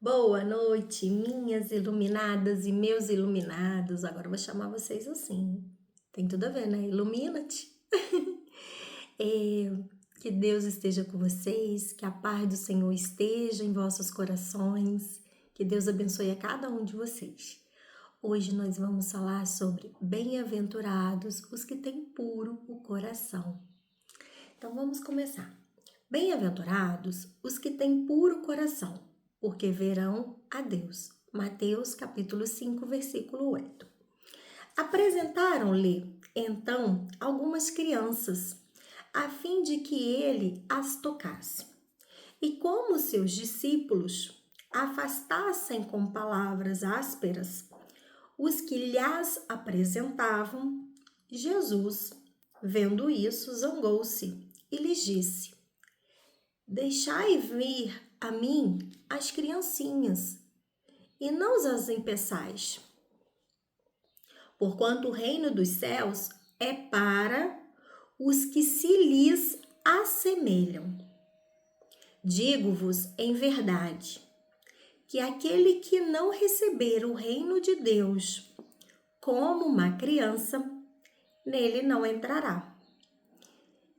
Boa noite, minhas iluminadas e meus iluminados. Agora eu vou chamar vocês assim. Tem tudo a ver, né? Ilumina-te. Que Deus esteja com vocês, que a paz do Senhor esteja em vossos corações, que Deus abençoe a cada um de vocês. Hoje nós vamos falar sobre bem-aventurados os que têm puro o coração. Então vamos começar. Bem-aventurados os que têm puro coração, porque verão a Deus. Mateus capítulo 5, versículo 8. Apresentaram-lhe, então, algumas crianças, a fim de que ele as tocasse. E como seus discípulos afastassem com palavras ásperas os que lhes apresentavam, Jesus, vendo isso, zangou-se e lhes disse: Deixai vir a mim as criancinhas, e não as impeçais, porquanto o reino dos céus é para os que se lhes assemelham. Digo-vos em verdade, que aquele que não receber o reino de Deus como uma criança, nele não entrará.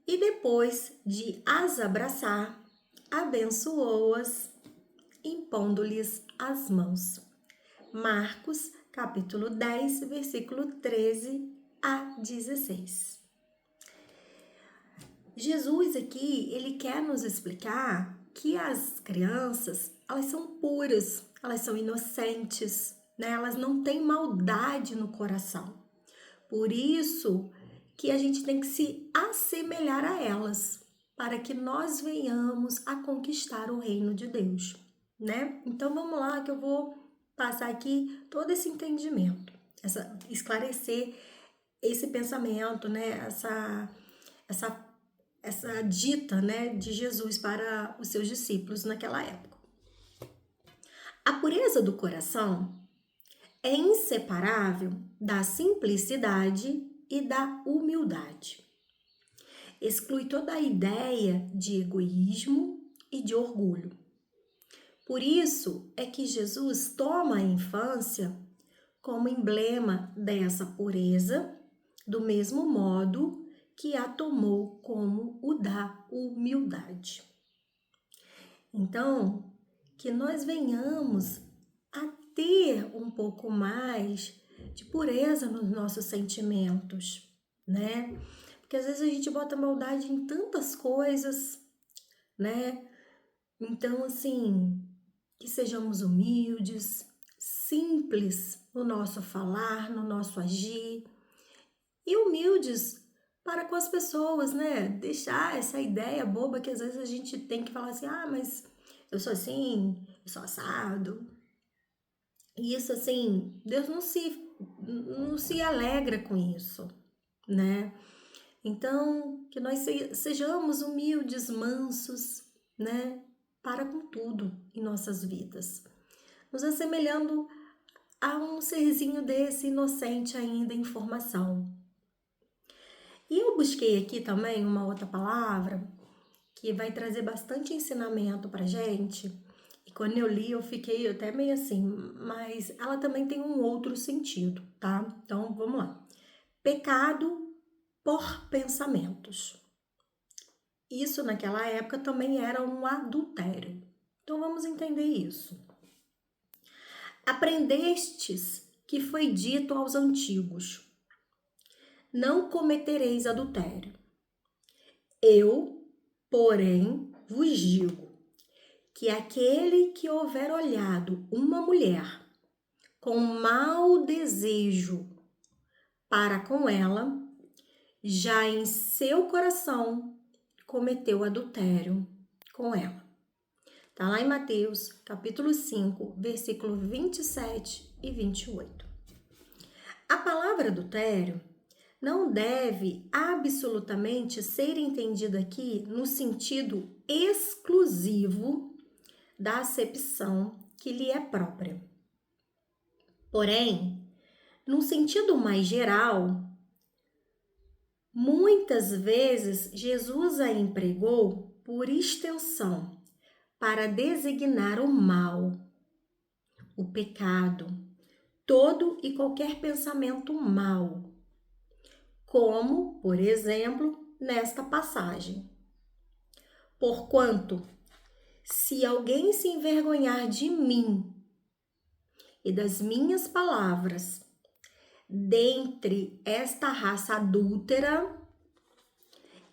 E depois de as abraçar, abençoou-as, impondo-lhes as mãos. Marcos, capítulo 10, versículo 13 a 16. Jesus aqui, ele quer nos explicar que as crianças, elas são puras, elas são inocentes, né? Elas não têm maldade no coração. Por isso que a gente tem que se assemelhar a elas, para que nós venhamos a conquistar o reino de Deus, né? Então vamos lá que eu vou passar aqui todo esse entendimento, esclarecer esse pensamento, né? Essa dita, né, de Jesus para os seus discípulos naquela época. A pureza do coração é inseparável da simplicidade e da humildade. Exclui toda a ideia de egoísmo e de orgulho. Por isso é que Jesus toma a infância como emblema dessa pureza, do mesmo modo que a tomou como o da humildade. Então, que nós venhamos a ter um pouco mais de pureza nos nossos sentimentos, né? Porque às vezes a gente bota maldade em tantas coisas, né? Então, assim, que sejamos humildes, simples no nosso falar, no nosso agir e humildes para com as pessoas, né? Deixar essa ideia boba que às vezes a gente tem que falar assim: ah, mas eu sou assim, eu sou assado. E isso, assim, Deus não se alegra com isso, né? Então, que nós sejamos humildes, mansos, né? Para com tudo em nossas vidas. Nos assemelhando a um serzinho desse inocente ainda em formação. E eu busquei aqui também uma outra palavra que vai trazer bastante ensinamento pra gente. E quando eu li, eu fiquei até meio assim, mas ela também tem um outro sentido, tá? Então, vamos lá. Pecado por pensamentos. Isso naquela época também era um adultério. Então, vamos entender isso. Aprendestes que foi dito aos antigos: não cometereis adultério. Eu, porém, vos digo que aquele que houver olhado uma mulher com mau desejo para com ela, já em seu coração cometeu adultério com ela. Tá lá em Mateus, capítulo 5, versículo 27 e 28. A palavra adultério não deve absolutamente ser entendida aqui no sentido exclusivo da acepção que lhe é própria. Porém, num sentido mais geral, muitas vezes Jesus a empregou por extensão para designar o mal, o pecado, todo e qualquer pensamento mau, como, por exemplo, nesta passagem. Porquanto, se alguém se envergonhar de mim e das minhas palavras, dentre esta raça adúltera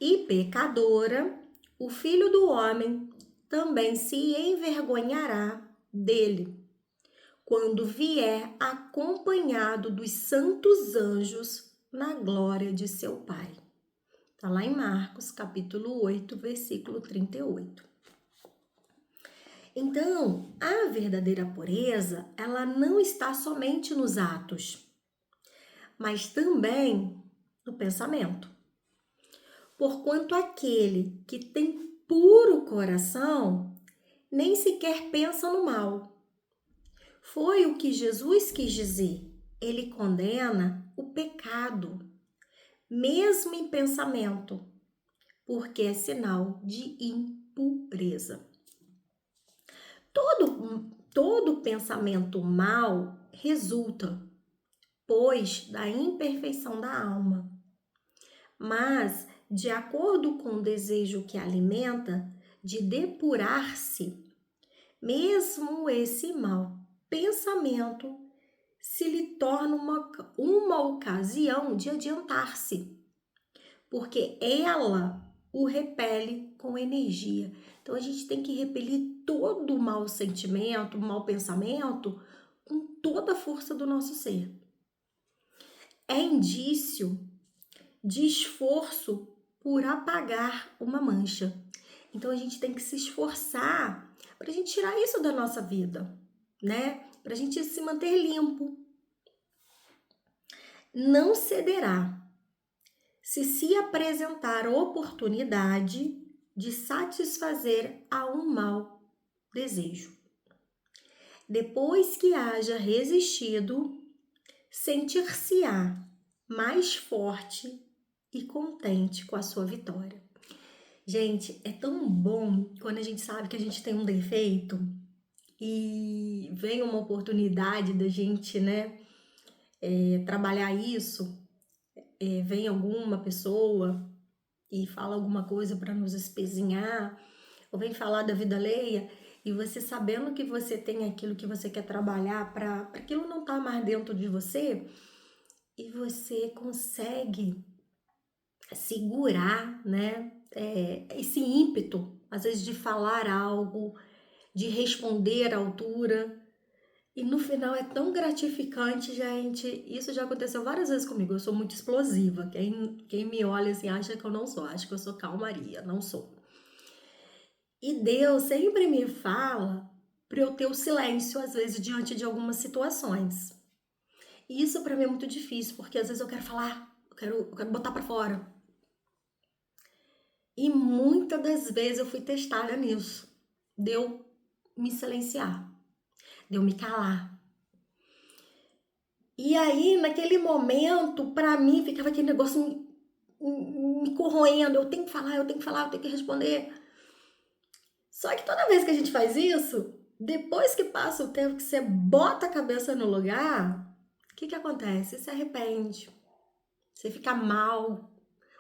e pecadora, o Filho do Homem também se envergonhará dele, quando vier acompanhado dos santos anjos na glória de seu Pai. Está lá em Marcos, capítulo 8, versículo 38. Então, a verdadeira pureza, ela não está somente nos atos, mas também no pensamento. Porquanto aquele que tem puro coração nem sequer pensa no mal. Foi o que Jesus quis dizer. Ele condena o pecado, mesmo em pensamento, porque é sinal de impureza. Todo pensamento mal resulta, pois, da imperfeição da alma. Mas, de acordo com o desejo que alimenta de depurar-se, mesmo esse mau pensamento se lhe torna uma ocasião de adiantar-se, porque ela o repele com energia. Então, a gente tem que repelir todo o mau sentimento, o mau pensamento, com toda a força do nosso ser. É indício de esforço por apagar uma mancha. Então, a gente tem que se esforçar para a gente tirar isso da nossa vida, né? Para a gente se manter limpo. Não cederá se apresentar a oportunidade de satisfazer a um mau desejo. Depois que haja resistido, sentir-se-á mais forte e contente com a sua vitória. Gente, é tão bom quando a gente sabe que a gente tem um defeito e vem uma oportunidade da gente, né, trabalhar isso. Vem alguma pessoa e fala alguma coisa para nos espezinhar, ou vem falar da vida alheia, e você sabendo que você tem aquilo que você quer trabalhar para aquilo não estar mais dentro de você, e você consegue segurar, né, esse ímpeto, às vezes de falar algo, de responder à altura, e no final é tão gratificante, gente. Isso já aconteceu várias vezes comigo. Eu sou muito explosiva. Quem me olha assim acha que eu não sou. Acha que eu sou calmaria. Não sou. E Deus sempre me fala para eu ter o silêncio, às vezes, diante de algumas situações. E isso para mim é muito difícil, porque às vezes eu quero falar, eu quero botar para fora. E muitas das vezes eu fui testada nisso. De eu me silenciar, de eu me calar. E aí, naquele momento, pra mim, ficava aquele negócio me corroendo. Eu tenho que falar, eu tenho que responder. Só que toda vez que a gente faz isso, depois que passa o tempo que você bota a cabeça no lugar, o que acontece? Você se arrepende. Você fica mal.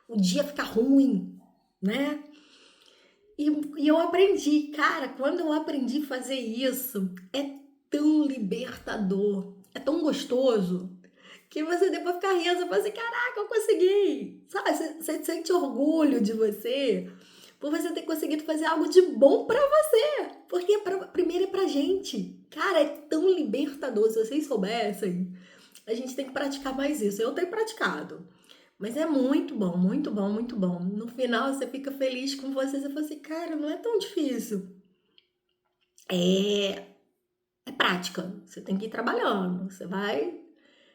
O dia fica ruim, né? E eu aprendi, cara, quando eu aprendi a fazer isso, é tão libertador, é tão gostoso, que você depois fica rindo, você fala assim, caraca, eu consegui, sabe? Você sente orgulho de você, por você ter conseguido fazer algo de bom pra você, porque primeiro é pra gente. Cara, é tão libertador, se vocês soubessem, a gente tem que praticar mais isso. Eu tenho praticado. Mas é muito bom, muito bom, muito bom. No final você fica feliz com você fala assim, cara, não é tão difícil. É prática. Você tem que ir trabalhando. Você vai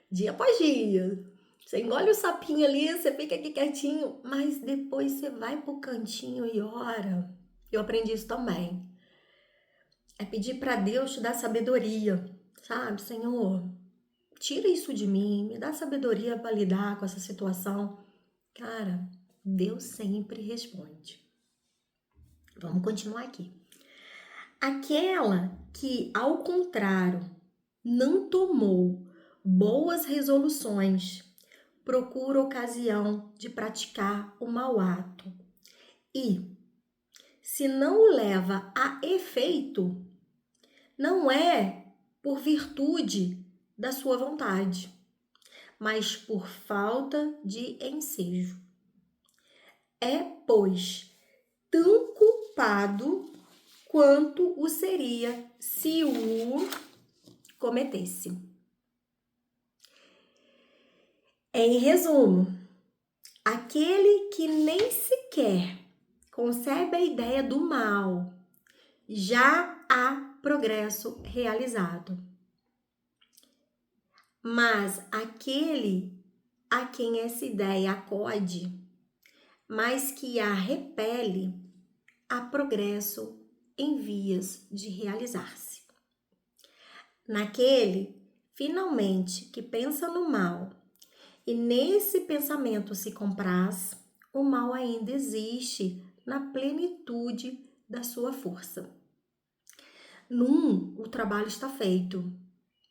dia após dia. Você engole o sapinho ali, você fica aqui quietinho, mas depois você vai pro cantinho e ora. Eu aprendi isso também. É pedir para Deus te dar sabedoria, sabe? Senhor, tira isso de mim, me dá sabedoria para lidar com essa situação. Cara, Deus sempre responde. Vamos continuar aqui. Aquela que, ao contrário, não tomou boas resoluções, procura ocasião de praticar o mau ato e, se não o leva a efeito, não é por virtude da sua vontade, mas por falta de ensejo. É, pois, tão culpado quanto o seria se o cometesse. Em resumo, aquele que nem sequer concebe a ideia do mal, já há progresso realizado. Mas aquele a quem essa ideia acode, mas que a repele, há progresso em vias de realizar-se. Naquele, finalmente, que pensa no mal e nesse pensamento se compraz, o mal ainda existe na plenitude da sua força. Num, o trabalho está feito,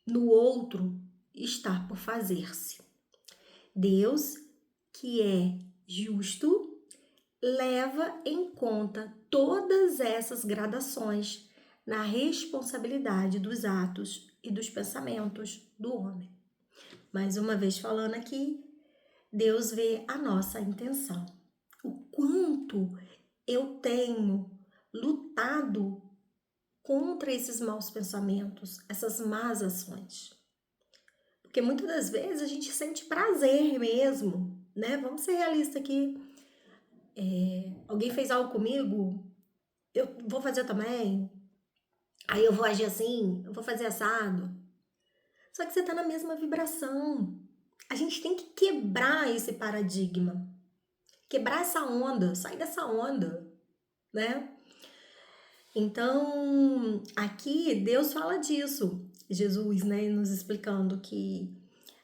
no outro, está por fazer-se. Deus, que é justo, leva em conta todas essas gradações na responsabilidade dos atos e dos pensamentos do homem. Mais uma vez falando aqui, Deus vê a nossa intenção. O quanto eu tenho lutado contra esses maus pensamentos, essas más ações. Porque muitas das vezes a gente sente prazer mesmo, né? Vamos ser realistas aqui. Alguém fez algo comigo, eu vou fazer também. Aí eu vou agir assim, eu vou fazer assado. Só que você tá na mesma vibração. A gente tem que quebrar esse paradigma. Quebrar essa onda, sair dessa onda, né? Então, aqui Deus fala disso. Jesus, né, nos explicando que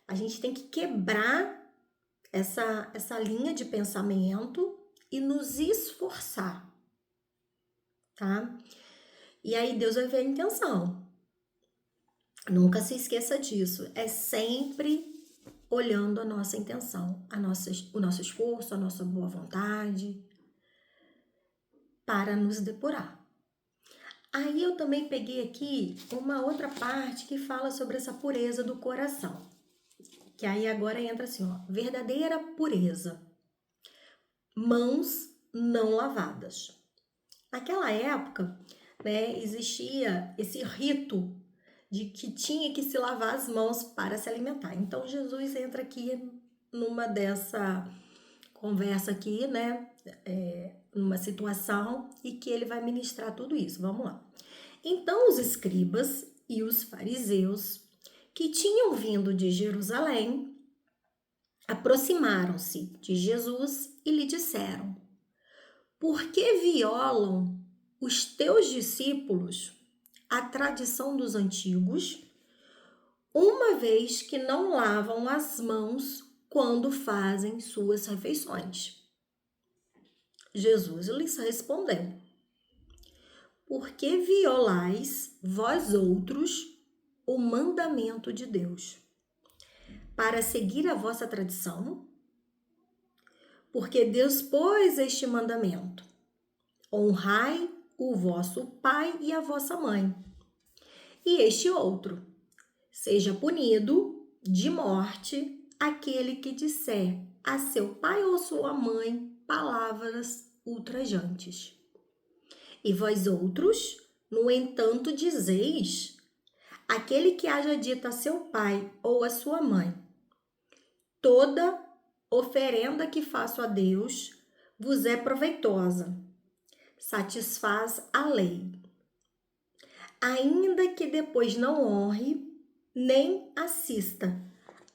a gente tem que quebrar essa linha de pensamento e nos esforçar, tá? E aí Deus vai ver a intenção. Nunca se esqueça disso. É sempre olhando a nossa intenção, o nosso esforço, a nossa boa vontade, para nos depurar. Aí eu também peguei aqui uma outra parte que fala sobre essa pureza do coração. Que aí agora entra assim, ó, verdadeira pureza. Mãos não lavadas. Naquela época, né, existia esse rito de que tinha que se lavar as mãos para se alimentar. Então, Jesus entra aqui numa dessa conversa aqui, né, numa situação e que ele vai ministrar tudo isso. Vamos lá. Então, os escribas e os fariseus que tinham vindo de Jerusalém aproximaram-se de Jesus e lhe disseram: por que violam os teus discípulos a tradição dos antigos, uma vez que não lavam as mãos quando fazem suas refeições? Jesus lhes respondeu: por que violais vós outros o mandamento de Deus, para seguir a vossa tradição? Porque Deus pôs este mandamento: honrai o vosso pai e a vossa mãe. E este outro: seja punido de morte aquele que disser a seu pai ou sua mãe palavras ultrajantes. E vós outros, no entanto, dizeis: aquele que haja dito a seu pai ou a sua mãe: toda oferenda que faço a Deus vos é proveitosa, satisfaz a lei. Ainda que depois não honre, nem assista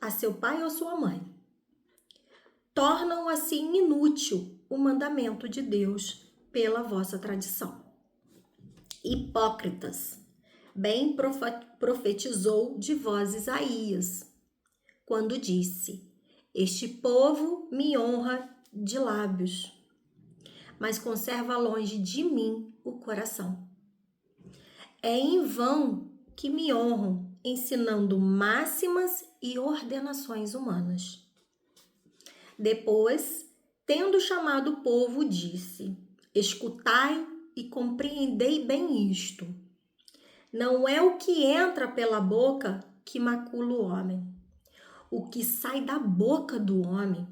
a seu pai ou sua mãe, tornam assim inútil o mandamento de Deus pela vossa tradição. Hipócritas, bem profetizou de vós Isaías, quando disse: este povo me honra de lábios, mas conserva longe de mim o coração. É em vão que me honram, ensinando máximas e ordenações humanas. Depois, tendo chamado o povo, disse: escutai e compreendei bem isto. Não é o que entra pela boca que macula o homem. O que sai da boca do homem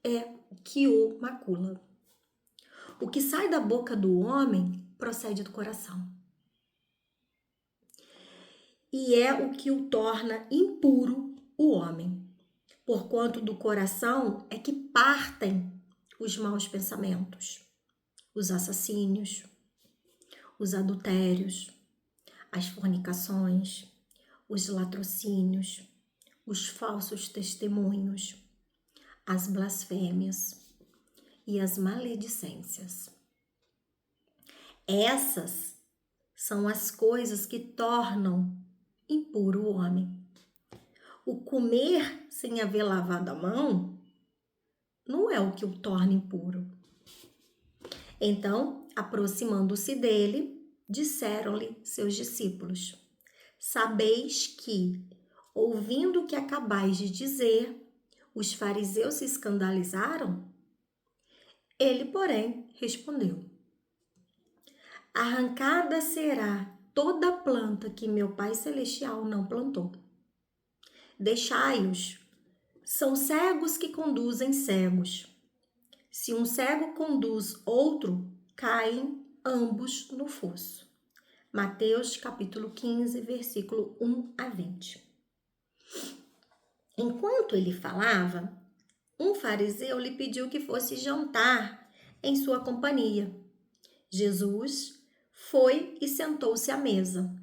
é que o macula. O que sai da boca do homem procede do coração. E é o que o torna impuro o homem. Porquanto do coração é que partem os maus pensamentos, os assassínios, os adultérios, as fornicações, os latrocínios, os falsos testemunhos, as blasfêmias e as maledicências. Essas são as coisas que tornam impuro o homem. O comer sem haver lavado a mão não é o que o torna impuro. Então, aproximando-se dele, disseram-lhe seus discípulos: sabeis que, ouvindo o que acabais de dizer, os fariseus se escandalizaram? Ele, porém, respondeu: arrancada será toda planta que meu Pai Celestial não plantou. Deixai-os, são cegos que conduzem cegos. Se um cego conduz outro, caem ambos no fosso. Mateus capítulo 15, versículo 1 a 20. Enquanto ele falava, um fariseu lhe pediu que fosse jantar em sua companhia. Jesus foi e sentou-se à mesa.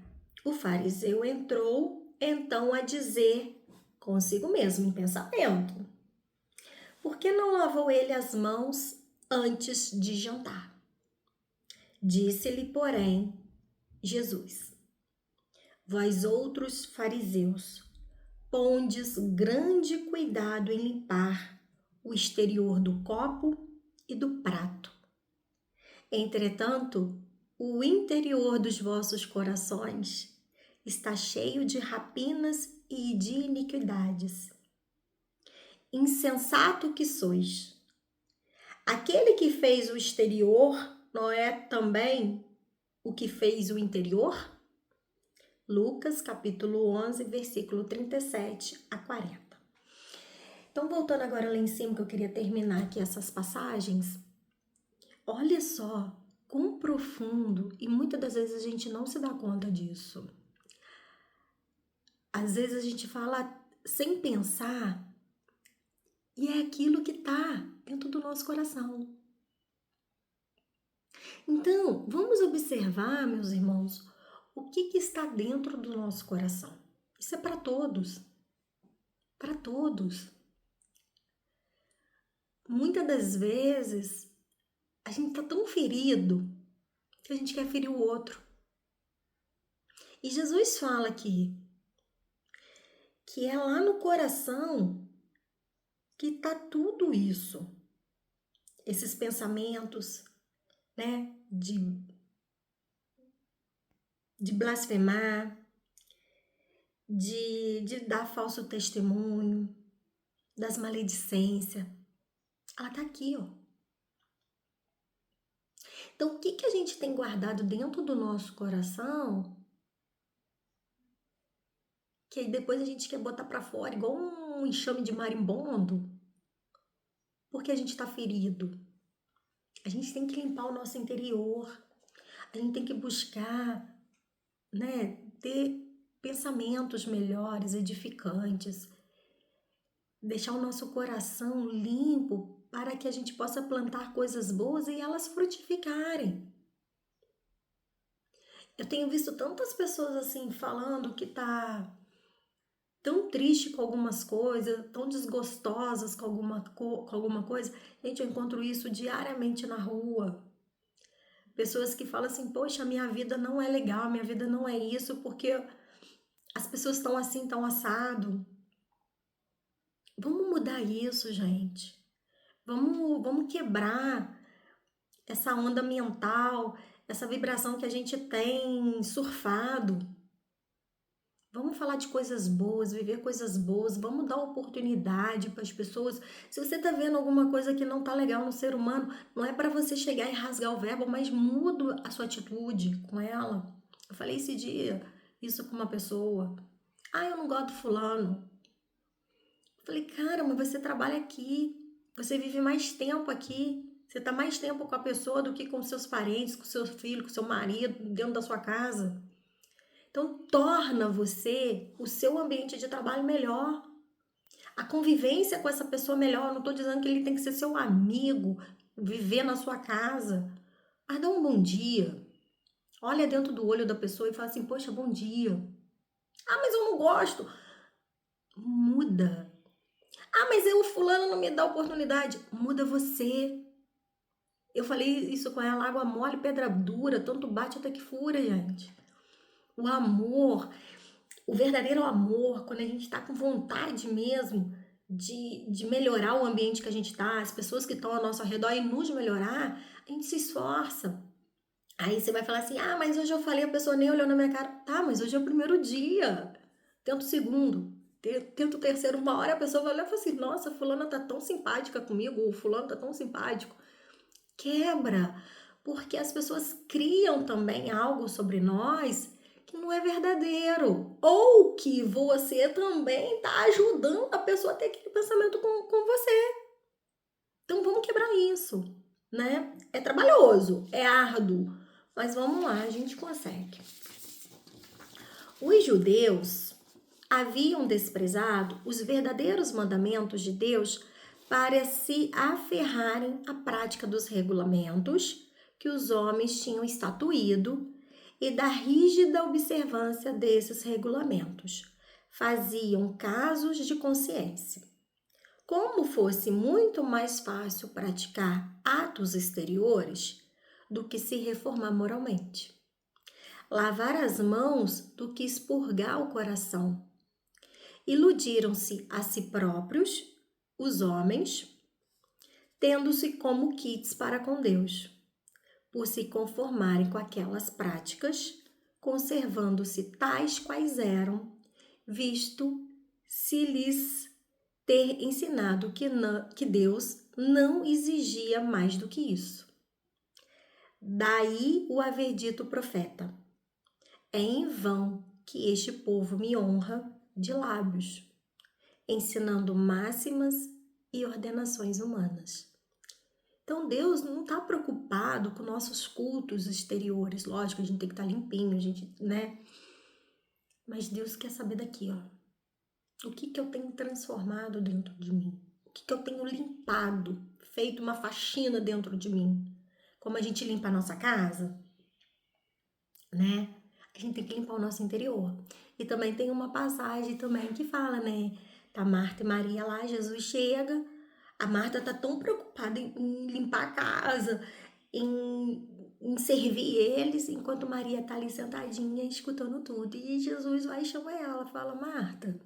O fariseu entrou então a dizer consigo mesmo em pensamento: por que não lavou ele as mãos antes de jantar? Disse-lhe, porém, Jesus: vós outros fariseus, pondes grande cuidado em limpar o exterior do copo e do prato. Entretanto, o interior dos vossos corações está cheio de rapinas e de iniquidades. Insensato que sois! Aquele que fez o exterior não é também o que fez o interior? Lucas, capítulo 11, versículo 37 a 40. Então, voltando agora lá em cima, que eu queria terminar aqui essas passagens, olha só quão profundo, e muitas das vezes a gente não se dá conta disso. Às vezes a gente fala sem pensar, e é aquilo que está dentro do nosso coração. Então, vamos observar, meus irmãos, o que está dentro do nosso coração. Isso é para todos. Para todos. Muitas das vezes, a gente está tão ferido que a gente quer ferir o outro. E Jesus fala aqui que é lá no coração que está tudo isso. Esses pensamentos, né, de blasfemar, de dar falso testemunho, das maledicências. Ela tá aqui, ó. Então, o que a gente tem guardado dentro do nosso coração que aí depois a gente quer botar pra fora igual um enxame de marimbondo porque a gente tá ferido. A gente tem que limpar o nosso interior. A gente tem que buscar, né, ter pensamentos melhores, edificantes. Deixar o nosso coração limpo para que a gente possa plantar coisas boas e elas frutificarem. Eu tenho visto tantas pessoas assim falando que tá tão triste com algumas coisas, tão desgostosas com alguma coisa. Gente, eu encontro isso diariamente na rua. Pessoas que falam assim, poxa, minha vida não é legal, minha vida não é isso, porque as pessoas estão assim, tão assado. Vamos mudar isso, gente. Vamos quebrar essa onda mental, essa vibração que a gente tem surfado. Vamos falar de coisas boas, viver coisas boas, vamos dar oportunidade para as pessoas. Se você tá vendo alguma coisa que não tá legal no ser humano, não é para você chegar e rasgar o verbo, mas muda a sua atitude com ela. Eu falei esse dia isso com uma pessoa. Ah, eu não gosto do fulano. Eu falei, cara, mas você trabalha aqui, você vive mais tempo aqui. Você tá mais tempo com a pessoa do que com seus parentes, com seu filho, com seu marido, dentro da sua casa. Então, torna você, o seu ambiente de trabalho melhor. A convivência com essa pessoa melhor. Eu não estou dizendo que ele tem que ser seu amigo, viver na sua casa. Mas dá um bom dia. Olha dentro do olho da pessoa e fala assim, poxa, bom dia. Ah, mas eu não gosto. Muda. Ah, mas o fulano não me dá oportunidade. Muda você. Eu falei isso com ela, água mole, pedra dura, tanto bate até que fura, gente. O amor, o verdadeiro amor, quando a gente tá com vontade mesmo de melhorar o ambiente que a gente tá, as pessoas que estão ao nosso redor e nos melhorar, a gente se esforça. Aí você vai falar assim, ah, mas hoje eu falei, a pessoa nem olhou na minha cara. Tá, mas hoje é o primeiro dia. Tenta o segundo, tenta o terceiro, uma hora a pessoa vai olhar e fala assim, nossa, fulana tá tão simpática comigo, ou fulano tá tão simpático. Quebra, porque as pessoas criam também algo sobre nós que não é verdadeiro, ou que você também está ajudando a pessoa a ter aquele pensamento com você. Então vamos quebrar isso, né? É trabalhoso, é árduo, mas vamos lá, a gente consegue. Os judeus haviam desprezado os verdadeiros mandamentos de Deus para se aferrarem à prática dos regulamentos que os homens tinham estatuído e da rígida observância desses regulamentos. Faziam casos de consciência. Como fosse muito mais fácil praticar atos exteriores do que se reformar moralmente. Lavar as mãos do que expurgar o coração. Iludiram-se a si próprios, os homens, tendo-se como kits para com Deus, por se conformarem com aquelas práticas, conservando-se tais quais eram, visto se lhes ter ensinado que Deus não exigia mais do que isso. Daí o haver dito profeta, é em vão que este povo me honra de lábios, ensinando máximas e ordenações humanas. Então Deus não está preocupado com nossos cultos exteriores. Lógico, a gente tem que estar limpinho, a gente, né? Mas Deus quer saber daqui, ó. O que eu tenho transformado dentro de mim? O que eu tenho limpado? Feito uma faxina dentro de mim? Como a gente limpa a nossa casa, né? A gente tem que limpar o nosso interior. E também tem uma passagem também que fala, né? Tá Marta e Maria lá, Jesus chega. A Marta tá tão preocupada em limpar a casa, em servir eles, enquanto Maria tá ali sentadinha, escutando tudo. E Jesus vai e chama ela, fala, Marta,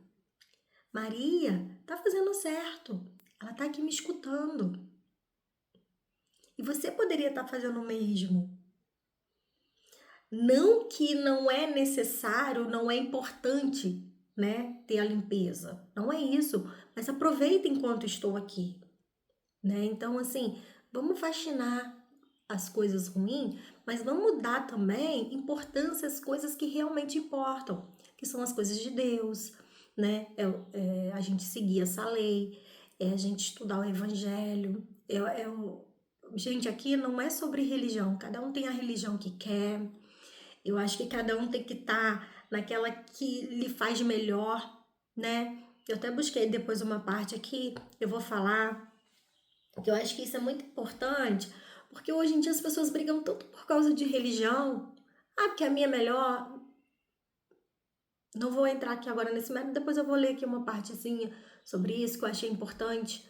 Maria tá fazendo certo. Ela tá aqui me escutando. E você poderia estar fazendo o mesmo. Não que não é necessário, não é importante, né, ter a limpeza. Não é isso, mas aproveita enquanto estou aqui, né? Então, assim, vamos faxinar as coisas ruins, mas vamos dar também importância às coisas que realmente importam, que são as coisas de Deus, né? A gente seguir essa lei, a gente estudar o evangelho. Gente, aqui não é sobre religião, cada um tem a religião que quer. Eu acho que cada um tem que estar naquela que lhe faz melhor, né? Eu até busquei depois uma parte aqui, eu vou falar, que eu acho que isso é muito importante, porque hoje em dia as pessoas brigam tanto por causa de religião. Ah, porque a minha é melhor. Não vou entrar aqui agora nesse mérito, depois eu vou ler aqui uma partezinha sobre isso que eu achei importante.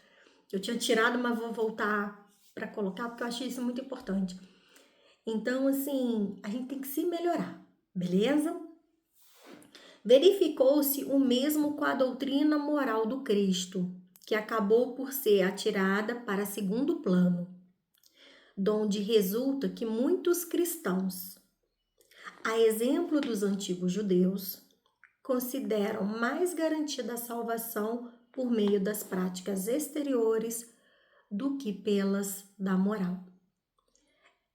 Eu tinha tirado, mas vou voltar para colocar, porque eu achei isso muito importante. Então, assim, a gente tem que se melhorar, beleza? Verificou-se o mesmo com a doutrina moral do Cristo, que acabou por ser atirada para segundo plano, donde resulta que muitos cristãos, a exemplo dos antigos judeus, consideram mais garantida a salvação por meio das práticas exteriores do que pelas da moral.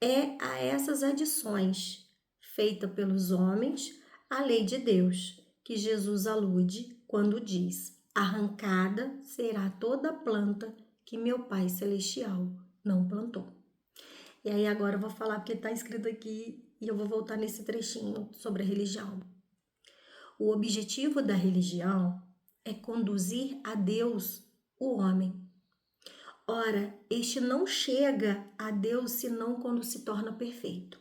É a essas adições feitas pelos homens à lei de Deus que Jesus alude quando diz: arrancada será toda planta que meu Pai Celestial não plantou. E aí agora eu vou falar porque está escrito aqui e eu vou voltar nesse trechinho sobre a religião. O objetivo da religião é conduzir a Deus o homem. Ora, este não chega a Deus senão quando se torna perfeito.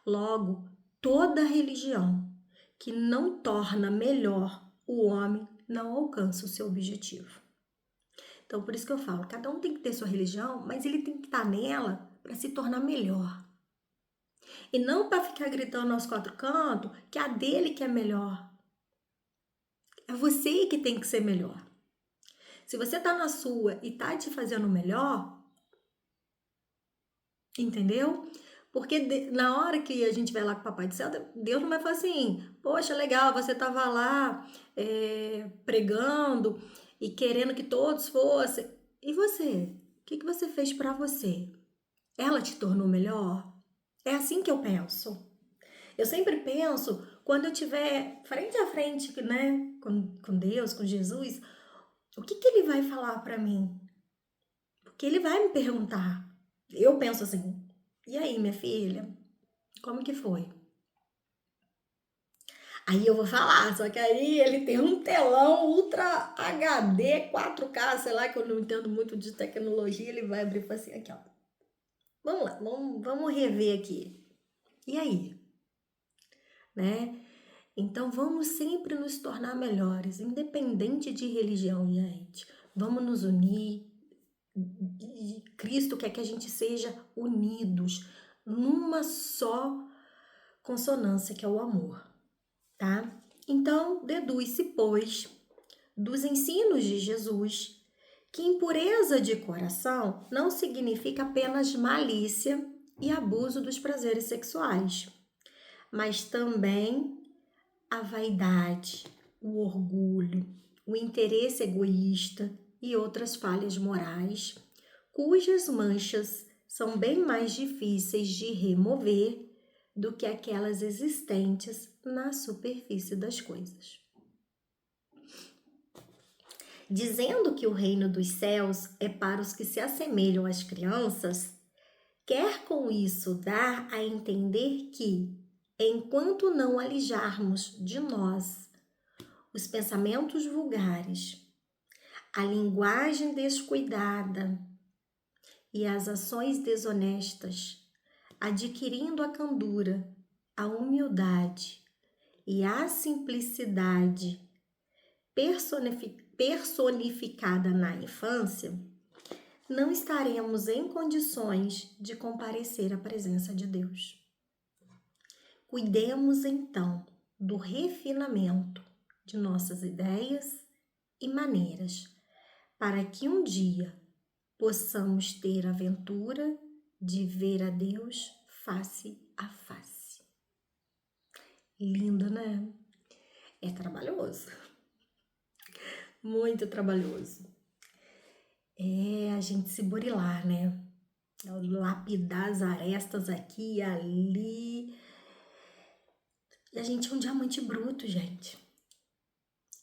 Logo, toda religião que não torna melhor o homem não alcança o seu objetivo. Então, por isso que eu falo, cada um tem que ter sua religião, mas ele tem que estar nela para se tornar melhor. E não para ficar gritando aos quatro cantos que a dele que é melhor. É você que tem que ser melhor. Se você tá na sua e tá te fazendo melhor, entendeu? Porque na hora que a gente vai lá com o Papai do Céu, Deus não vai falar assim, poxa, legal, você tava lá pregando e querendo que todos fossem. E você? O que você fez para você? Ela te tornou melhor? É assim que eu penso. Eu sempre penso, quando eu estiver frente a frente, né, com Deus, com Jesus, o que ele vai falar para mim? Porque ele vai me perguntar. Eu penso assim, e aí, minha filha, como que foi? Aí eu vou falar, só que aí ele tem um telão Ultra HD, 4K, sei lá, que eu não entendo muito de tecnologia, ele vai abrir e falar assim, aqui ó, vamos lá, vamos rever aqui. E aí? Né? Então vamos sempre nos tornar melhores, independente de religião, gente. Vamos nos unir. Cristo quer que a gente seja unidos numa só consonância, que é o amor, tá? Então, deduz-se, pois, dos ensinos de Jesus, que impureza de coração não significa apenas malícia e abuso dos prazeres sexuais, mas também a vaidade, o orgulho, o interesse egoísta e outras falhas morais, cujas manchas são bem mais difíceis de remover do que aquelas existentes na superfície das coisas. Dizendo que o reino dos céus é para os que se assemelham às crianças, quer com isso dar a entender que, enquanto não alijarmos de nós os pensamentos vulgares, a linguagem descuidada e as ações desonestas, adquirindo a candura, a humildade e a simplicidade personificada na infância, não estaremos em condições de comparecer à presença de Deus. Cuidemos então do refinamento de nossas ideias e maneiras, para que um dia possamos ter a aventura de ver a Deus face a face. Lindo, né? É trabalhoso. Muito trabalhoso. É a gente se burilar, né? Lapidar as arestas aqui e ali. E a gente é um diamante bruto, gente.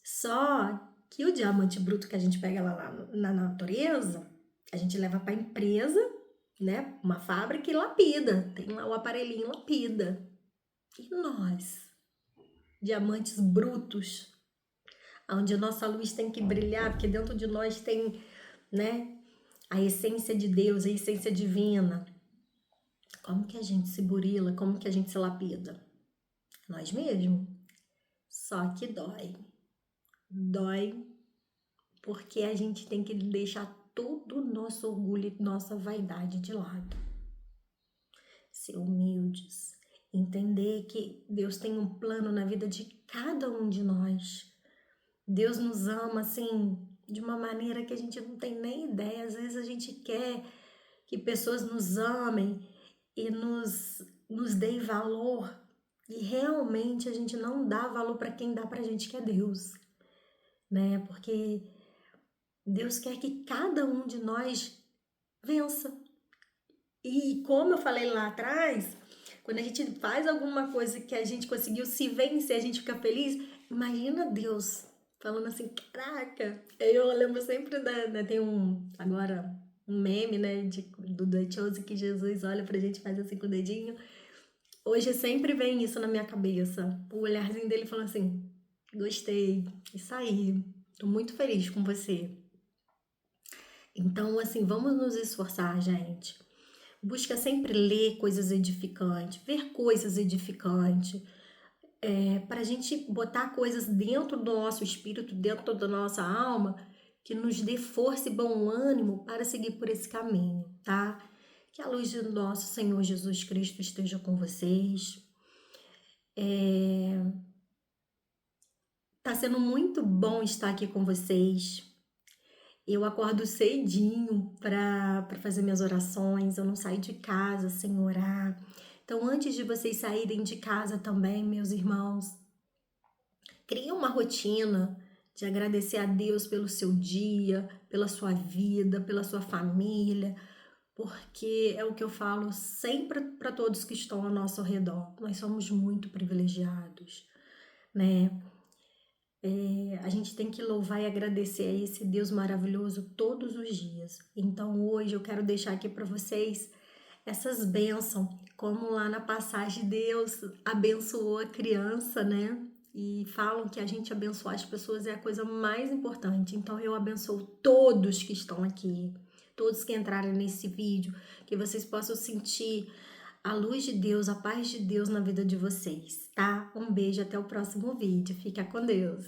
Só que o diamante bruto que a gente pega lá na natureza, a gente leva para a empresa, né? Uma fábrica e lapida. Tem lá o aparelhinho lapida. E nós, diamantes brutos, onde a nossa luz tem que brilhar, porque dentro de nós tem, né, a essência de Deus, a essência divina. Como que a gente se burila? Como que a gente se lapida? Nós mesmos. Só que dói. Dói porque a gente tem que deixar todo o nosso orgulho e nossa vaidade de lado. Ser humildes. Entender que Deus tem um plano na vida de cada um de nós. Deus nos ama, assim, de uma maneira que a gente não tem nem ideia. Às vezes a gente quer que pessoas nos amem e nos deem valor, E realmente a gente não dá valor para quem dá pra gente, que é Deus, né? Porque Deus quer que cada um de nós vença. E como eu falei lá atrás, quando a gente faz alguma coisa que a gente conseguiu se vencer, a gente fica feliz, imagina Deus falando assim, caraca, eu lembro sempre tem agora, um meme, né, do The Chosen, que Jesus olha pra gente e faz assim com o dedinho. Hoje sempre vem isso na minha cabeça, o olharzinho dele falando assim, gostei, isso aí, tô muito feliz com você. Então, assim, vamos nos esforçar, gente. Busca sempre ler coisas edificantes, ver coisas edificantes, para a gente botar coisas dentro do nosso espírito, dentro da nossa alma, que nos dê força e bom ânimo para seguir por esse caminho, tá? Que a luz do nosso Senhor Jesus Cristo esteja com vocês. Tá sendo muito bom estar aqui com vocês. Eu acordo cedinho para fazer minhas orações, eu não saio de casa sem orar. Então, antes de vocês saírem de casa também, meus irmãos, criem uma rotina de agradecer a Deus pelo seu dia, pela sua vida, pela sua família, porque é o que eu falo sempre para todos que estão ao nosso redor. Nós somos muito privilegiados, né? A gente tem que louvar e agradecer a esse Deus maravilhoso todos os dias. Então hoje eu quero deixar aqui para vocês essas bênçãos, como lá na passagem Deus abençoou a criança, né? E falam que a gente abençoar as pessoas é a coisa mais importante. Então eu abençoo todos que estão aqui, todos que entraram nesse vídeo, que vocês possam sentir a luz de Deus, a paz de Deus na vida de vocês, tá? Um beijo, até o próximo vídeo. Fica com Deus.